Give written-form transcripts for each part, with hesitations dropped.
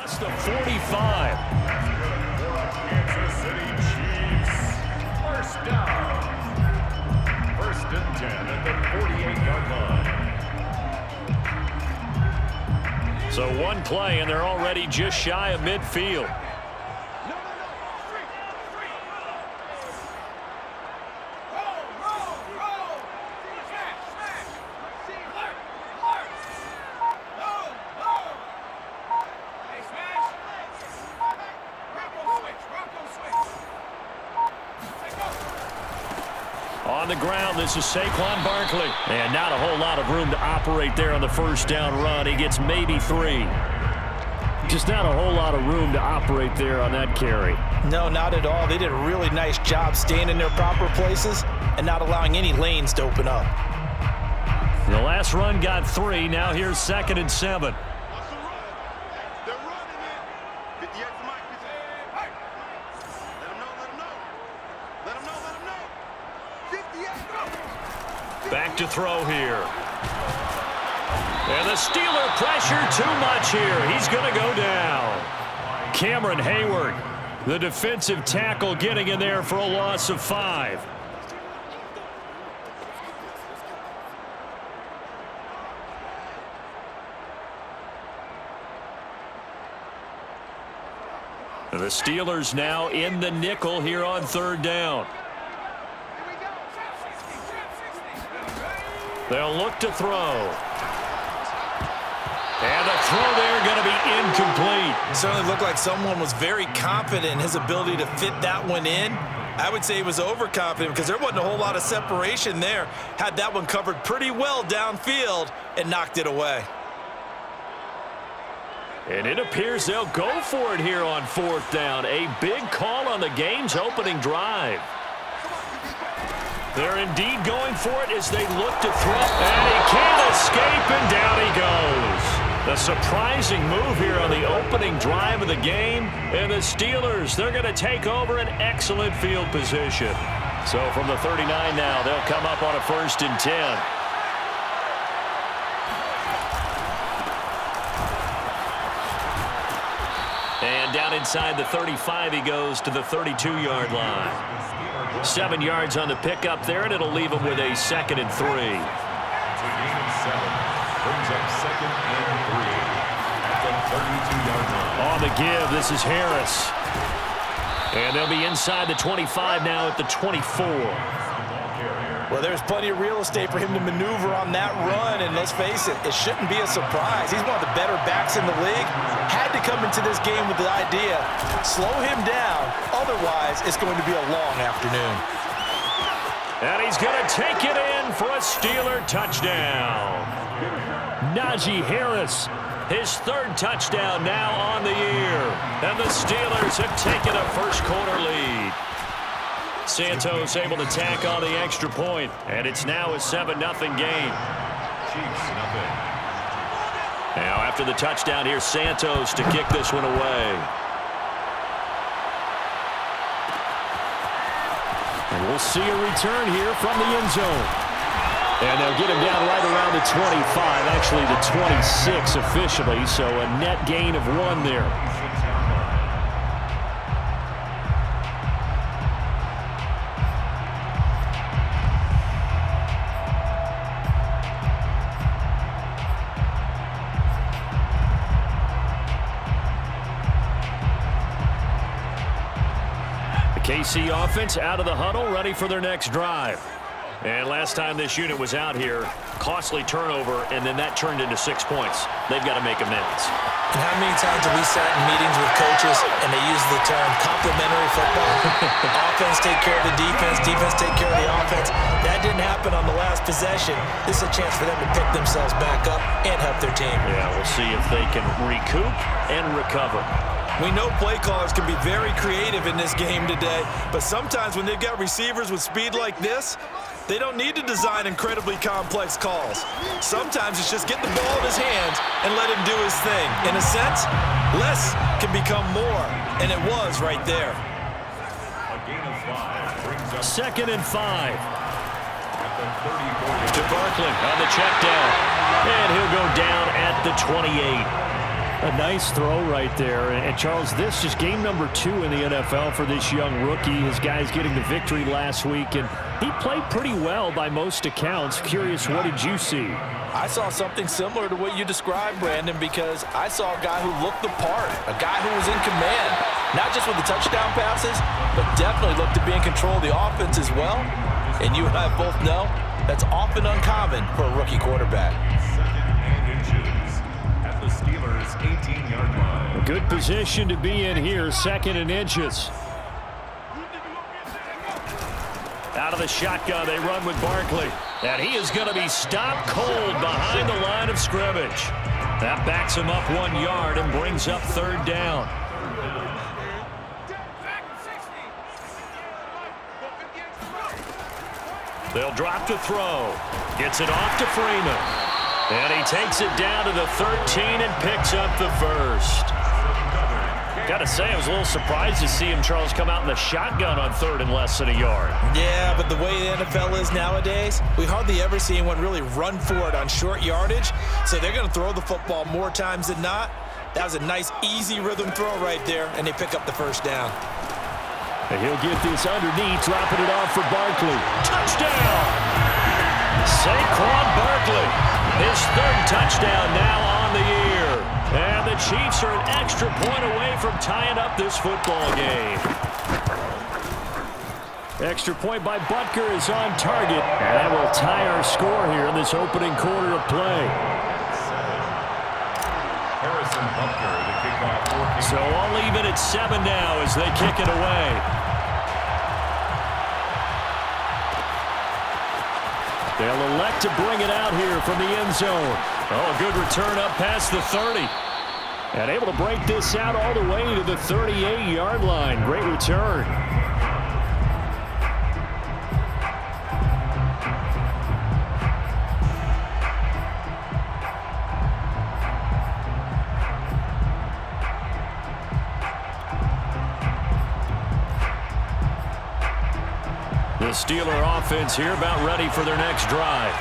Across the 45. Kansas City Chiefs. First down. First and 10 at the 48-yard line. So one play, and they're already just shy of midfield. On the ground, this is Saquon Barkley. And not a whole lot of room to operate there on the first down run. He gets maybe 3. Just not a whole lot of room to operate there on that carry. No, not at all. They did a really nice job staying in their proper places and not allowing any lanes to open up. The last run got 3. Now here's 2nd and 7. Back to throw here. And the Steeler pressure too much here. He's going to go down. Cameron Hayward, the defensive tackle, getting in there for a loss of 5. The Steelers now in the nickel here on 3rd down. They'll look to throw. And the throw there going to be incomplete. It certainly looked like someone was very confident in his ability to fit that one in. I would say he was overconfident because there wasn't a whole lot of separation there. Had that one covered pretty well downfield and knocked it away. And it appears they'll go for it here on 4th down. A big call on the game's opening drive. They're indeed going for it as they look to throw. And he can't escape, and down he goes. The surprising move here on the opening drive of the game. And the Steelers, they're going to take over an excellent field position. So from the 39 now, they'll come up on a 1st and 10. And down inside the 35, he goes to the 32-yard line. 7 yards on the pickup there, and it'll leave him with a 2nd and 3. To gain of 7. Brings up 2nd and 3 at the 32-yard line. On the give, this is Harris. And they'll be inside the 25 now at the 24. Well, there's plenty of real estate for him to maneuver on that run, and let's face it, it shouldn't be a surprise. He's one of the better backs in the league. Had to come into this game with the idea, slow him down, otherwise it's going to be a long afternoon. And he's going to take it in for a Steeler touchdown. Najee Harris, his 3rd touchdown now on the year. And the Steelers have taken a first-quarter lead. Santos able to tack on the extra point, and it's now a 7-0 game. Chiefs nothing. Now after the touchdown, here's Santos to kick this one away. And we'll see a return here from the end zone. And they'll get him down right around the 25, actually the 26 officially, so a net gain of 1 there. KC offense out of the huddle, ready for their next drive. And last time this unit was out here, costly turnover, and then that turned into 6 points. They've got to make amends. And how many times have we sat in meetings with coaches and they use the term complementary football? Offense take care of the defense, defense take care of the offense. That didn't happen on the last possession. This is a chance for them to pick themselves back up and help their team. Yeah, we'll see if they can recoup and recover. We know play callers can be very creative in this game today, but sometimes when they've got receivers with speed like this, they don't need to design incredibly complex calls. Sometimes it's just get the ball in his hands and let him do his thing. In a sense, less can become more, and it was right there. A gain of 5 brings up 2nd and 5. at the 34. To Barkley on the check down. And he'll go down at the 28. A nice throw right there. And Charles, this is game number 2 in the NFL for this young rookie. His guys getting the victory last week, and he played pretty well by most accounts. Curious, what did you see? I saw something similar to what you described, Brandon, because I saw a guy who looked the part, a guy who was in command, not just with the touchdown passes, but definitely looked to be in control of the offense as well. And you and I both know that's often uncommon for a rookie quarterback. The Steelers' 18-yard line. A good position to be in here, 2nd and inches. Out of the shotgun, they run with Barkley. And he is going to be stopped cold behind the line of scrimmage. That backs him up 1 yard and brings up 3rd down. They'll drop to throw. Gets it off to Freeman. And he takes it down to the 13 and picks up the 1st. Got to say, I was a little surprised to see him, Charles, come out in the shotgun on 3rd and less than a yard. Yeah, but the way the NFL is nowadays, we hardly ever see anyone really run for it on short yardage. So they're going to throw the football more times than not. That was a nice, easy rhythm throw right there, and they pick up the 1st down. And he'll get this underneath, dropping it off for Barkley. Touchdown! Saquon Barkley. His 3rd touchdown now on the year. And the Chiefs are an extra point away from tying up this football game. Extra point by Butker is on target. And that will tie our score here in this opening quarter of play. Harrison Butker to kick off. So all even at 7 now as they kick it away. They'll elect to bring it out here from the end zone. Oh, good return up past the 30. And able to break this out all the way to the 38-yard line. Great return. The Steeler offense here about ready for their next drive.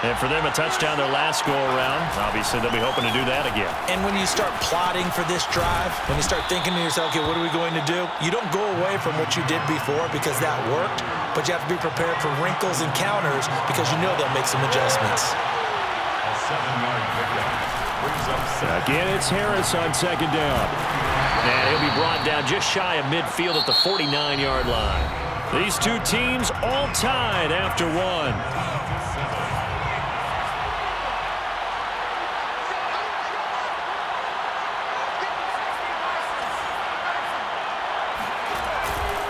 And for them, a touchdown their last go-around. Obviously, they'll be hoping to do that again. And when you start plotting for this drive, when you start thinking to yourself, okay, what are we going to do? You don't go away from what you did before because that worked, but you have to be prepared for wrinkles and counters because you know they'll make some adjustments. A 7-yard pickup brings up 7. Again, it's Harris on 2nd down. And he'll be brought down just shy of midfield at the 49-yard line. These two teams all tied after 1.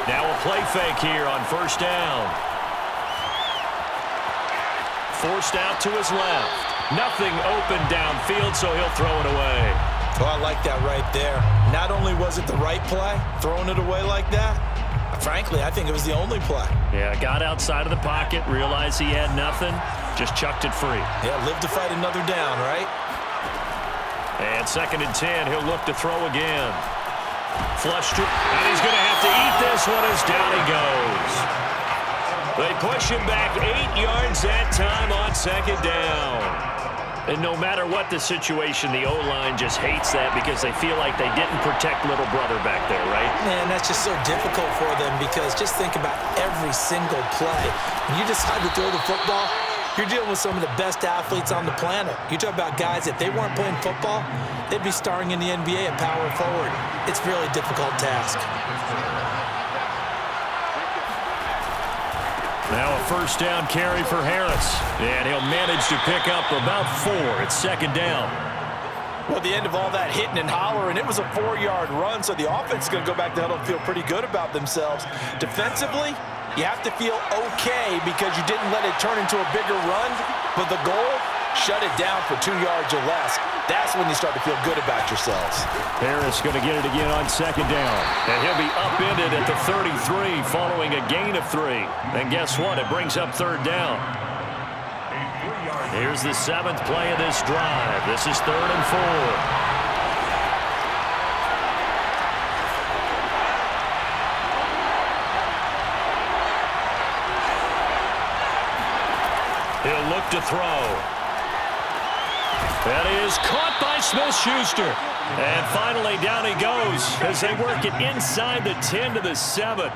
Now a play fake here on 1st down. Forced out to his left. Nothing open downfield, so he'll throw it away. Oh, I like that right there. Not only was it the right play, throwing it away like that, frankly, I think it was the only play. Yeah, got outside of the pocket, realized he had nothing, just chucked it free. Yeah, live to fight another down, right? And 2nd and 10, he'll look to throw again. Flushed it, and he's going to have to eat this one as down he goes. They push him back 8 yards that time on 2nd down. And no matter what the situation, the O-line just hates that because they feel like they didn't protect little brother back there, right? Man, that's just so difficult for them because just think about every single play. When you decide to throw the football, you're dealing with some of the best athletes on the planet. You talk about guys, if they weren't playing football, they'd be starring in the NBA at power forward. It's a really difficult task. Now a 1st down carry for Harris. And he'll manage to pick up about 4. It's 2nd down. Well, the end of all that hitting and hollering, it was a 4-yard run, so the offense is going to go back to huddle and feel pretty good about themselves. Defensively, you have to feel okay because you didn't let it turn into a bigger run, but the goal, shut it down for 2 yards or less. That's when you start to feel good about yourselves. Harris going to get it again on 2nd down. And he'll be upended at the 33 following a gain of 3. And guess what? It brings up 3rd down. Here's the 7th play of this drive. This is 3rd and 4. He'll look to throw. That is caught by Smith-Schuster. And finally, down he goes as they work it inside the 10 to the 7.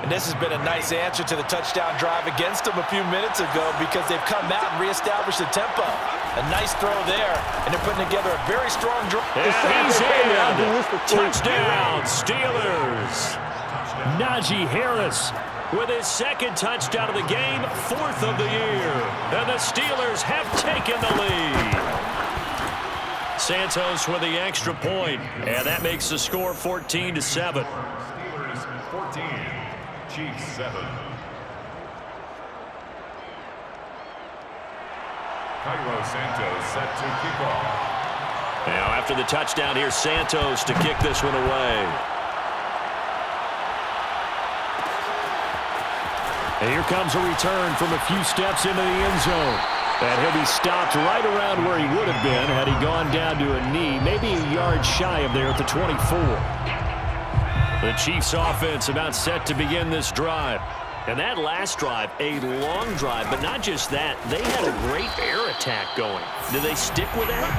And this has been a nice answer to the touchdown drive against them a few minutes ago because they've come out and reestablished the tempo. A nice throw there, and they're putting together a very strong drive. And he's in. Touchdown, Steelers. Najee Harris with his second touchdown of the game, 4th of the year. And the Steelers have taken the lead. Santos with the extra point, and that makes the score 14 to 7. Steelers 14, Chiefs 7. Cairo Santos set to kick off. Now after the touchdown, here's Santos to kick this one away. And here comes a return from a few steps into the end zone. And he'll be stopped right around where he would have been had he gone down to a knee, maybe a yard shy of there at the 24. The Chiefs offense about set to begin this drive. And that last drive, a long drive, but not just that. They had a great air attack going. Do they stick with that?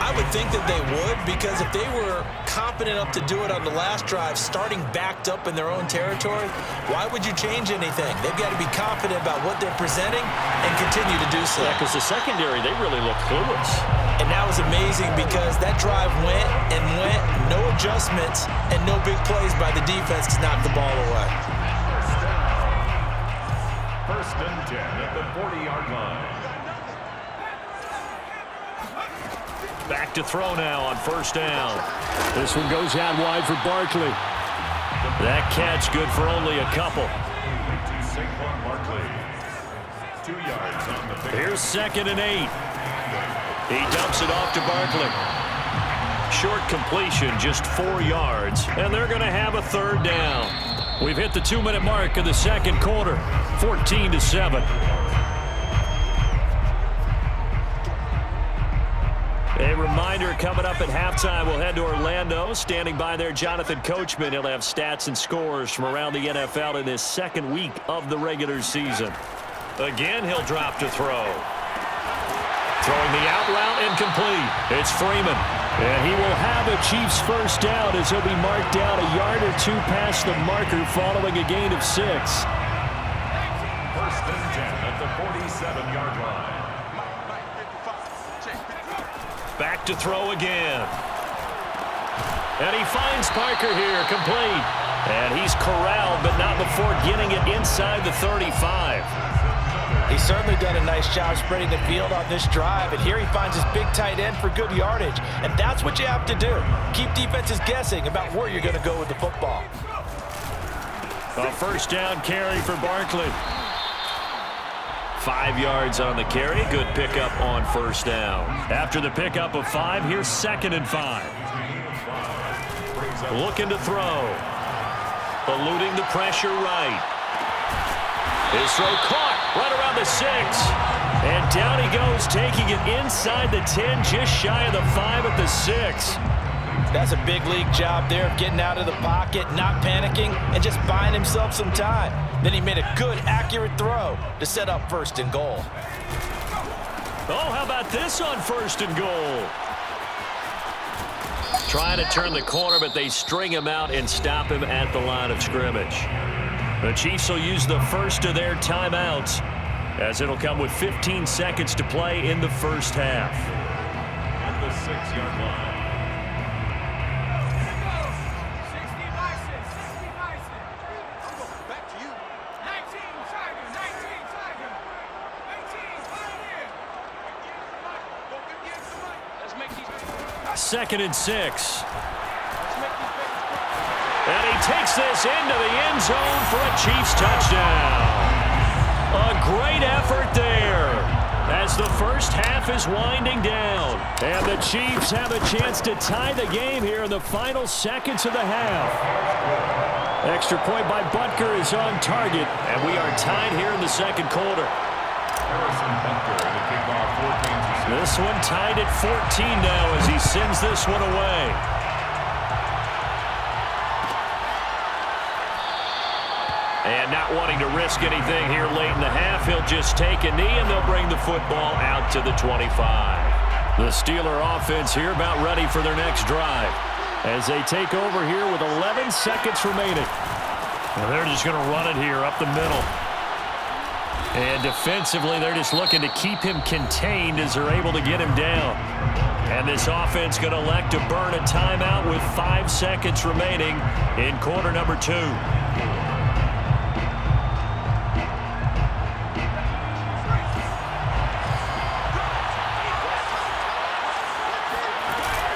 I would think that they would, because if they were confident enough to do it on the last drive, starting backed up in their own territory, why would you change anything? They've got to be confident about what they're presenting and continue to do so. Yeah, because the secondary, they really look clueless. And that was amazing because that drive went and went, no adjustments, and no big plays by the defense to knock the ball away. First and 10 at the 40-yard line. Back to throw now on first down. This one goes out wide for Barkley. That catch good for only a couple. To Saquon Barkley. 2 yards on the pick. Here's 2nd and 8. He dumps it off to Barkley. Short completion, just 4 yards, and they're going to have a 3rd down. We've hit the 2-minute mark of the second quarter, 14 to 7. A reminder coming up at halftime, we'll head to Orlando. Standing by there, Jonathan Coachman. He'll have stats and scores from around the NFL in his 2nd week of the regular season. Again, he'll drop to throw. Throwing the out route incomplete. It's Freeman. And he will have a Chiefs first down as he'll be marked down a yard or 2 past the marker following a gain of 6. First and 10 at the 47-yard line. Back to throw again. And he finds Parker here, complete. And he's corralled, but not before getting it inside the 35. He's certainly done a nice job spreading the field on this drive, and here he finds his big tight end for good yardage. And that's what you have to do. Keep defenses guessing about where you're going to go with the football. A first down carry for Barkley. 5 yards on the carry. Good pickup on first down. After the pickup of 5, here's 2nd and 5. Looking to throw. Eluding the pressure right. His throw caught right around the 6. And down he goes, taking it inside the 10, just shy of the 5 at the 6. That's a big league job there of getting out of the pocket, not panicking, and just buying himself some time. Then he made a good, accurate throw to set up 1st and goal. Oh, how about this on 1st and goal? Trying to turn the corner, but they string him out and stop him at the line of scrimmage. The Chiefs will use the first of their timeouts, as it'll come with 15 seconds to play in the first half. At the 6-yard line. Second and 6. And he takes this into the end zone for a Chiefs touchdown. A great effort there as the first half is winding down. And the Chiefs have a chance to tie the game here in the final seconds of the half. Extra point by Butker is on target, and we are tied here in the second quarter. Harrison Butker, the kickoff, 14-6. This one tied at 14 now as he sends this one away. And not wanting to risk anything here late in the half, he'll just take a knee, and they'll bring the football out to the 25. The Steeler offense here about ready for their next drive as they take over here with 11 seconds remaining. And they're just going to run it here up the middle. And defensively, they're just looking to keep him contained as they're able to get him down. And this offense going to elect to burn a timeout with 5 seconds remaining in quarter number 2.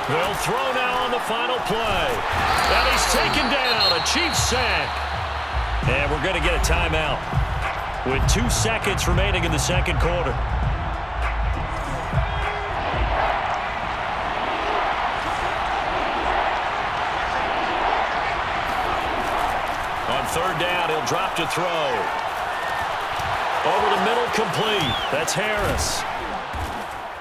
They'll throw now on the final play. And he's taken down, a Chiefs sack. And we're going to get a timeout with 2 seconds remaining in the second quarter. On third down, he'll drop to throw. Over the middle, complete. That's Harris.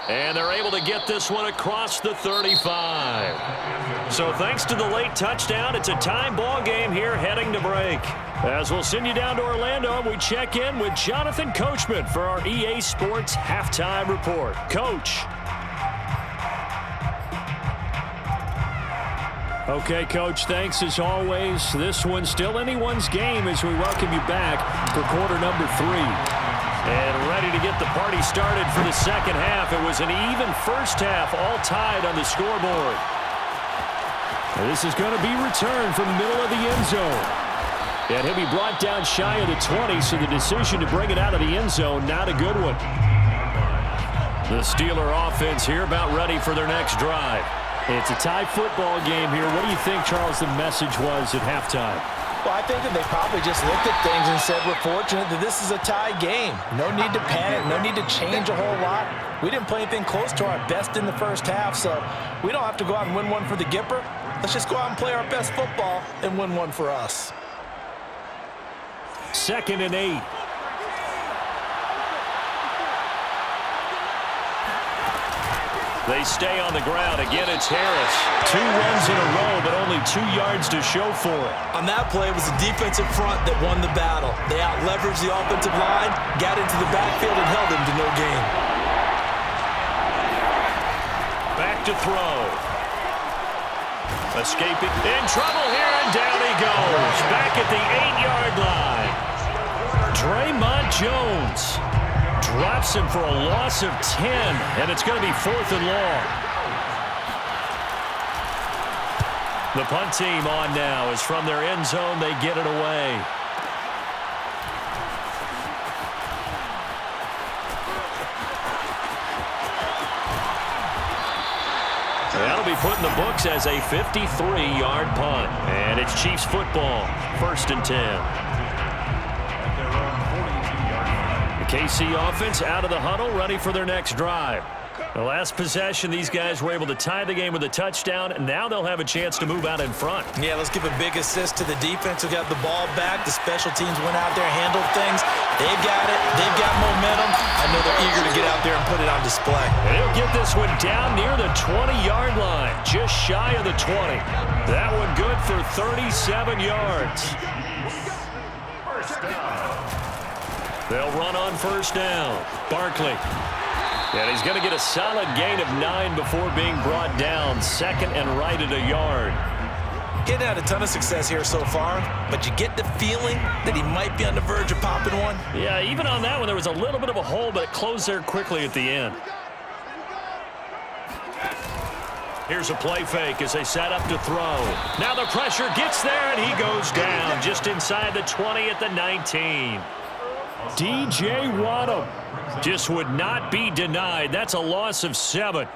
And they're able to get this one across the 35. So thanks to the late touchdown, it's a time ball game here heading to break. As we'll send you down to Orlando, we check in with Jonathan Coachman for our EA Sports Halftime Report. Coach. Okay, Coach, thanks as always. This one's still anyone's game as we welcome you back for quarter number 3. And ready to get the party started for the second half. It was an even first half, all tied on the scoreboard. This is going to be returned from the middle of the end zone. And he'll be brought down shy of the 20, so the decision to bring it out of the end zone, not a good one. The Steeler offense here about ready for their next drive. It's a tie football game here. What do you think, Charles, the message was at halftime? Well, I think that they probably just looked at things and said, we're fortunate that this is a tie game. No need to panic. No need to change a whole lot. We didn't play anything close to our best in the first half, so we don't have to go out and win one for the Gipper. Let's just go out and play our best football and win one for us. 2nd and 8. They stay on the ground. Again, it's Harris. 2 runs in a row, but only 2 yards to show for it. On that play, it was the defensive front that won the battle. They out-leveraged the offensive line, got into the backfield, and held him to no gain. Back to throw. Escaping. In trouble here, and down he goes. Back at the 8-yard line. Draymond Jones drops him for a loss of 10, and it's going to be 4th and long. The punt team on now is from their end zone. They get it away. That'll be put in the books as a 53-yard punt, and it's Chiefs football, 1st and 10. KC offense out of the huddle, ready for their next drive. The last possession, these guys were able to tie the game with a touchdown, and now they'll have a chance to move out in front. Yeah, let's give a big assist to the defense who got the ball back. The special teams went out there and handled things. They've got it. They've got momentum. I know they're eager to get out there and put it on display. And he'll get this one down near the 20-yard line, just shy of the 20. That one good for 37 yards. They'll run on first down. Barkley. And he's going to get a solid gain of 9 before being brought down. 2nd and right at a yard. Getting had a ton of success here so far, but you get the feeling that he might be on the verge of popping one. Yeah, even on that one, there was a little bit of a hole, but it closed there quickly at the end. Here's a play fake as they set up to throw. Now the pressure gets there, and he goes down just inside the 20 at the 19. DJ Waddle just would not be denied. That's a loss of 7.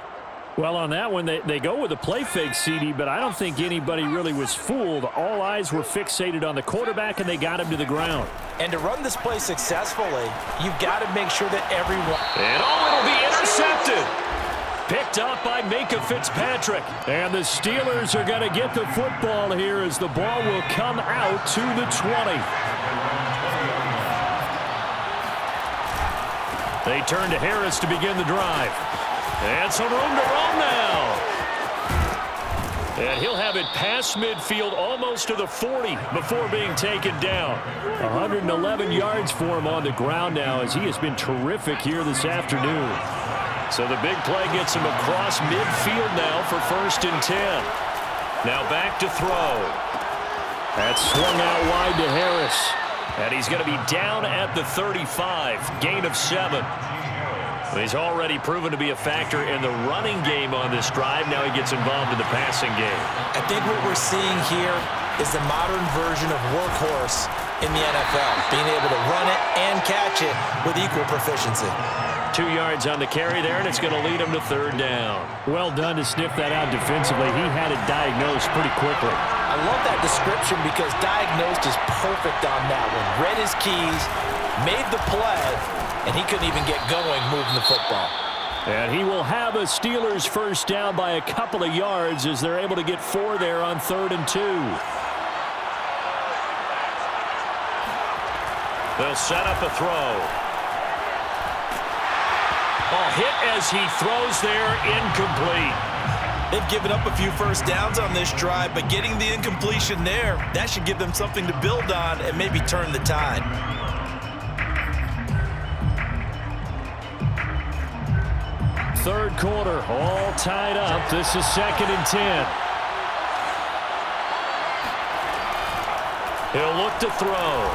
Well, on that one, they go with a play fake, CD, but I don't think anybody really was fooled. All eyes were fixated on the quarterback, and they got him to the ground. And to run this play successfully, you've got to make sure that everyone... And it'll be intercepted. Picked up by Minkah Fitzpatrick. And the Steelers are going to get the football here as the ball will come out to the 20. They turn to Harris to begin the drive. And some room to roam now. And he'll have it past midfield almost to the 40 before being taken down. 111 yards for him on the ground now as he has been terrific here this afternoon. So the big play gets him across midfield now for 1st and 10. Now back to throw. That's swung out wide to Harris. And he's going to be down at the 35. Gain of 7. He's already proven to be a factor in the running game on this drive. Now he gets involved in the passing game. I think what we're seeing here is the modern version of workhorse in the NFL, being able to run it and catch it with equal proficiency. 2 yards on the carry there, and it's going to lead him to 3rd down. Well done to sniff that out defensively. He had it diagnosed pretty quickly. I love that description because diagnosed is perfect on that one. Read his keys, made the play, and he couldn't even get going moving the football. And he will have a Steelers 1st down by a couple of yards as they're able to get 4 there on 3rd and 2. They'll set up a throw. Ball hit as he throws there, incomplete. They've given up a few 1st downs on this drive, but getting the incompletion there, that should give them something to build on and maybe turn the tide. Third quarter, all tied up. This is 2nd and 10. He'll look to throw.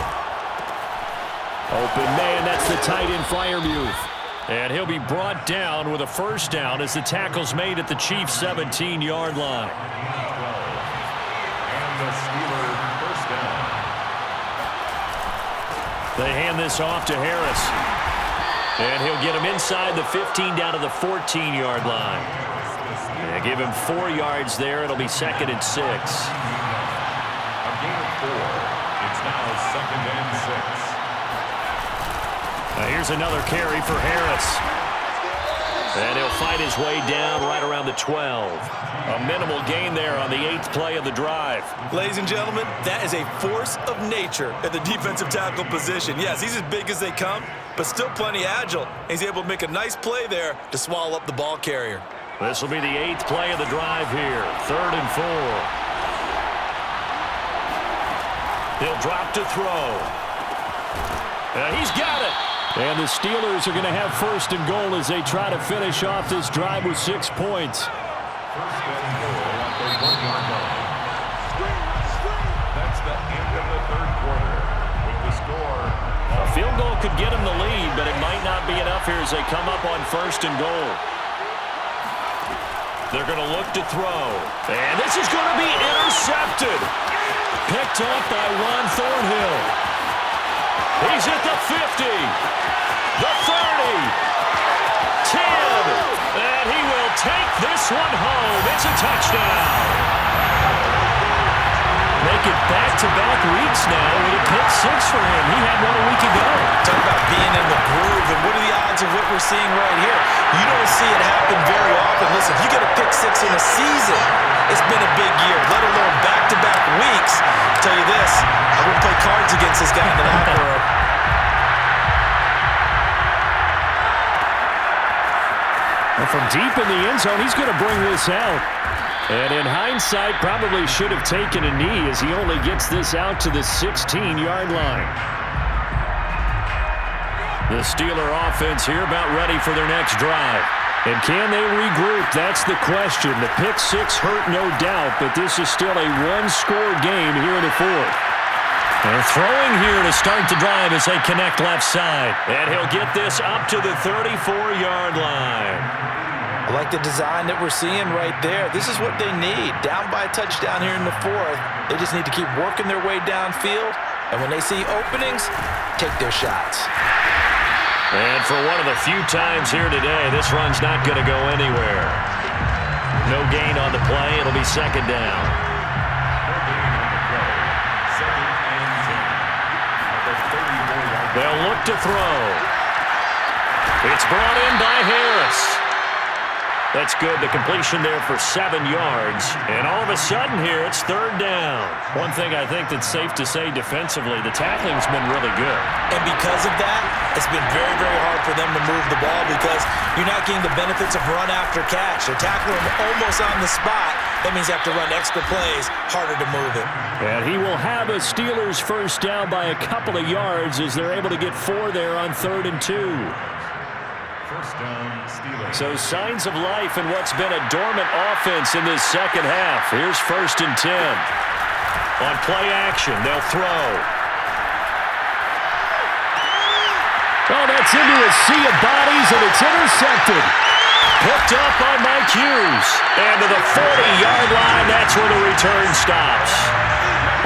Open man, that's the tight end Freiermuth. And he'll be brought down with a 1st down as the tackle's made at the Chiefs' 17-yard line. And the Steelers 1st down. They hand this off to Harris. And he'll get him inside the 15 down to the 14-yard line. And give him 4 yards there. It'll be 2nd and 6. A gain of 4. It's now 2nd and 6. Here's another carry for Harris. And he'll fight his way down right around the 12. A minimal gain there on the 8th play of the drive. Ladies and gentlemen, that is a force of nature at the defensive tackle position. Yes, he's as big as they come, but still plenty agile. He's able to make a nice play there to swallow up the ball carrier. This will be the 8th play of the drive here. 3rd and 4. He'll drop to throw. And he's got it. And the Steelers are going to have 1st and goal as they try to finish off this drive with 6 points. 1st and goal at the 1-yard line. That's the end of the 3rd quarter. With the score, A field goal could get him the lead, but it might not be enough here as they come up on 1st and goal. They're going to look to throw. And this is going to be intercepted. Picked up by Ron Thornhill. He's at the 50, the 30, 10, and he will take this one home. It's a touchdown. Make it back-to-back weeks now with a pick 6 for him. He had one a week ago. Talk about being in the groove, and what are the odds of what we're seeing right here? You don't see it happen very often. Listen, if you get a pick 6 in a season, it's been a big year, let alone back-to-back weeks. I'll tell you this, I wouldn't play cards against this guy in the locker room. And from deep in the end zone, he's going to bring this out. And in hindsight, probably should have taken a knee as he only gets this out to the 16-yard line. The Steeler offense here about ready for their next drive. And can they regroup? That's the question. The pick 6 hurt, no doubt, but this is still a one-score game here in the 4th. And throwing here to start the drive as they connect left side. And he'll get this up to the 34-yard line. I like the design that we're seeing right there. This is what they need. Down by a touchdown here in the 4th. They just need to keep working their way downfield. And when they see openings, take their shots. And for one of the few times here today, this run's not going to go anywhere. No gain on the play. It'll be 2nd down. They'll look to throw. It's brought in by Harris. That's good. The completion there for 7 yards. And all of a sudden here, it's 3rd down. One thing I think that's safe to say defensively, the tackling's been really good. And because of that, it's been very, very hard for them to move the ball because you're not getting the benefits of run after catch. They're tackling them almost on the spot. That means you have to run extra plays, harder to move it. And he will have a Steelers 1st down by a couple of yards as they're able to get 4 there on 3rd and 2. First down, Steelers. So signs of life in what's been a dormant offense in this second half. Here's 1st and 10. On play action, they'll throw. Oh, that's into a sea of bodies, and it's intercepted. Picked up by Mike Hughes. And to the 40-yard line, that's where the return stops.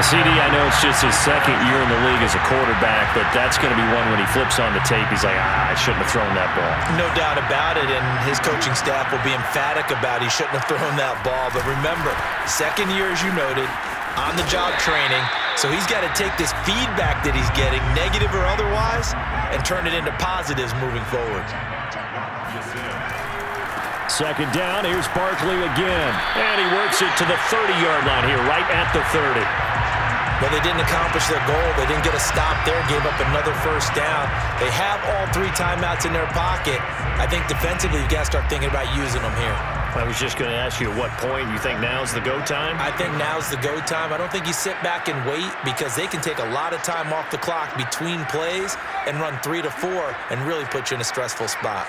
CD, I know it's just his second year in the league as a quarterback, but that's going to be one when he flips on the tape. He's like, I shouldn't have thrown that ball. No doubt about it, and his coaching staff will be emphatic about he shouldn't have thrown that ball. But remember, second year, as you noted, on-the-job training, so he's got to take this feedback that he's getting, negative or otherwise, and turn it into positives moving forward. Second down, here's Barkley again. And he works it to the 30-yard line here, right at the 30. Well, they didn't accomplish their goal. They didn't get a stop there, gave up another first down. They have all 3 timeouts in their pocket. I think defensively, you've got to start thinking about using them here. I was just going to ask you at what point you think now's the go time? I think now's the go time. I don't think you sit back and wait because they can take a lot of time off the clock between plays and run 3 to 4 and really put you in a stressful spot.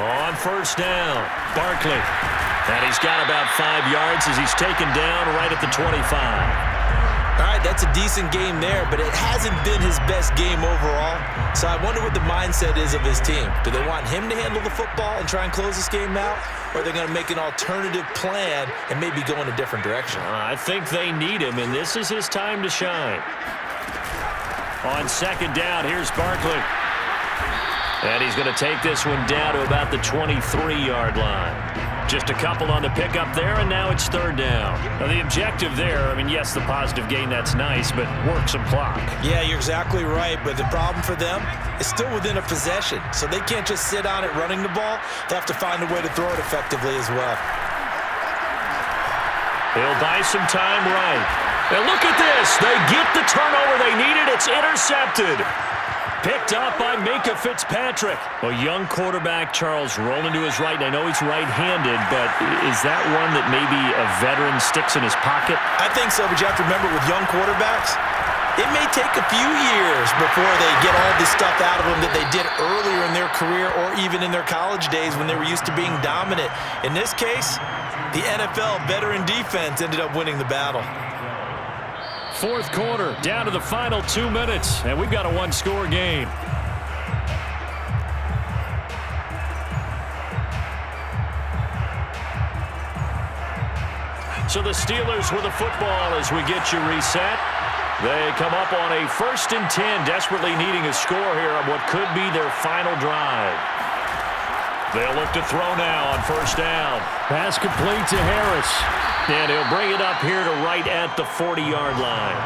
On first down, Barkley. And he's got about 5 yards as he's taken down right at the 25. All right, that's a decent game there, but it hasn't been his best game overall. So I wonder what the mindset is of his team. Do they want him to handle the football and try and close this game out? Or are they going to make an alternative plan and maybe go in a different direction? I think they need him, and this is his time to shine. On second down, here's Barkley. And he's going to take this one down to about the 23-yard line. Just a couple on the pickup there, and now it's 3rd down. Now, the objective there, I mean, yes, the positive gain, that's nice, but work some clock. Yeah, you're exactly right, but the problem for them is still within a possession. So they can't just sit on it running the ball. They have to find a way to throw it effectively as well. He'll buy some time right. And look at this. They get the turnover they needed. It's intercepted. Picked up by Minkah Fitzpatrick. A young quarterback, Charles, rolling to his right. And I know he's right-handed, but is that one that maybe a veteran sticks in his pocket? I think so, but you have to remember with young quarterbacks, it may take a few years before they get all this stuff out of them that they did earlier in their career or even in their college days when they were used to being dominant. In this case, the NFL veteran defense ended up winning the battle. 4th quarter, down to the final 2 minutes, and we've got a 1-score game. So the Steelers with the football as we get you reset. They come up on a 1st and 10, desperately needing a score here on what could be their final drive. They'll look to throw now on 1st down. Pass complete to Harris. And he'll bring it up here to right at the 40-yard line.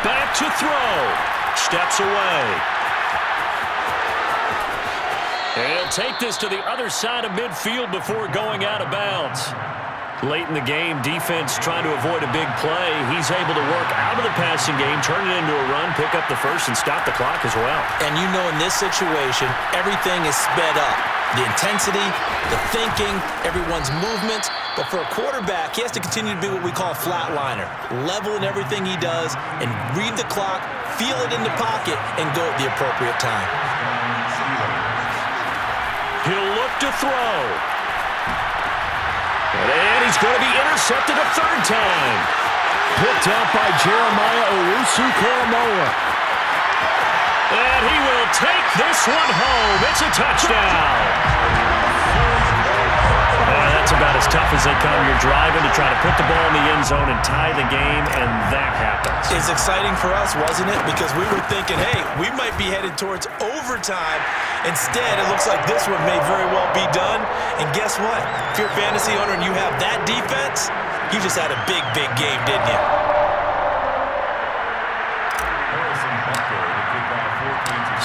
Back to throw. Steps away. And he'll take this to the other side of midfield before going out of bounds. Late in the game, defense trying to avoid a big play. He's able to work out of the passing game, turn it into a run, pick up the first, and stop the clock as well. And you know in this situation, everything is sped up. The intensity, the thinking, everyone's movement. But for a quarterback, he has to continue to be what we call a flatliner. Level in everything he does and read the clock, feel it in the pocket, and go at the appropriate time. He'll look to throw. And he's going to be intercepted a 3rd time. Picked up by Jeremiah Owusu-Koramoah. And he will take this one home. It's a touchdown. That's about as tough as they come. You're driving to try to put the ball in the end zone and tie the game, and that happens. It's exciting for us, wasn't it? Because we were thinking, hey, we might be headed towards overtime. Instead, it looks like this one may very well be done. And guess what? If you're a fantasy owner and you have that defense, you just had a big, big game, didn't you?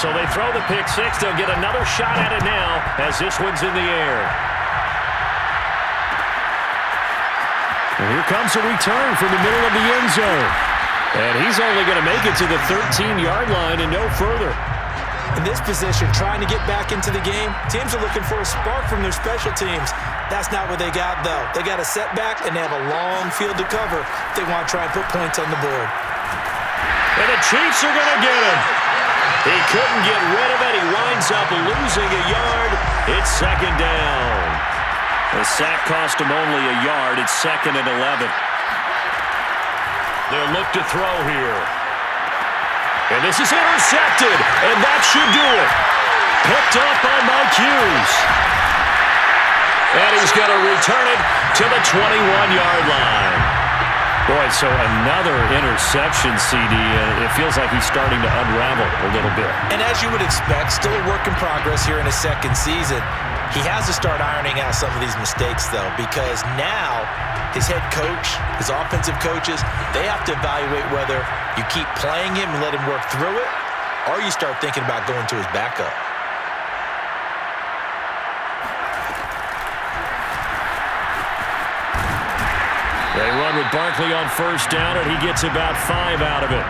So they throw the pick six. They'll get another shot at it now as this one's in the air. And here comes a return from the middle of the end zone. And he's only going to make it to the 13-yard line and no further. In this position, trying to get back into the game, teams are looking for a spark from their special teams. That's not what they got, though. They got a setback, and they have a long field to cover if they want to try and put points on the board. And the Chiefs are going to get him. He couldn't get rid of it. He winds up losing a yard. It's second down. The sack cost him only a yard. It's 2nd and 11. They'll look to throw here. And this is intercepted, and that should do it. Picked up by Mike Hughes. And he's going to return it to the 21-yard line. Boy, so another interception, CD. It feels like he's starting to unravel a little bit. And as you would expect, still a work in progress here in his second season. He has to start ironing out some of these mistakes, though, because now his head coach, his offensive coaches, they have to evaluate whether you keep playing him and let him work through it, or you start thinking about going to his backup. They run with Barkley on first down, and he gets about 5 out of it.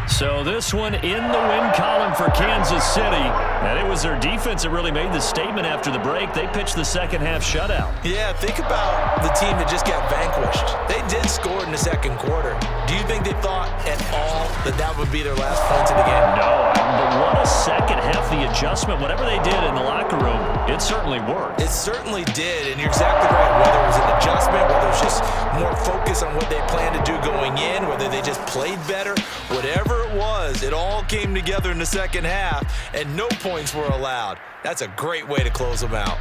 So this one in the win column for Kansas City. And it was their defense that really made the statement after the break. They pitched the second-half shutout. Yeah, think about the team that just got vanquished. They did score in the second quarter. Do you think they thought at all that that would be their last points of the game? No, but what a second half, the adjustment, whatever they did in the locker room, it certainly worked. It certainly did, and you're exactly right. Whether it was an adjustment, whether it was just more focus on what they planned to do going in, whether they just played better, whatever it was, it all came together in the second half, and no points were allowed. That's a great way to close them out.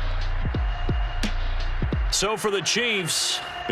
So for the Chiefs,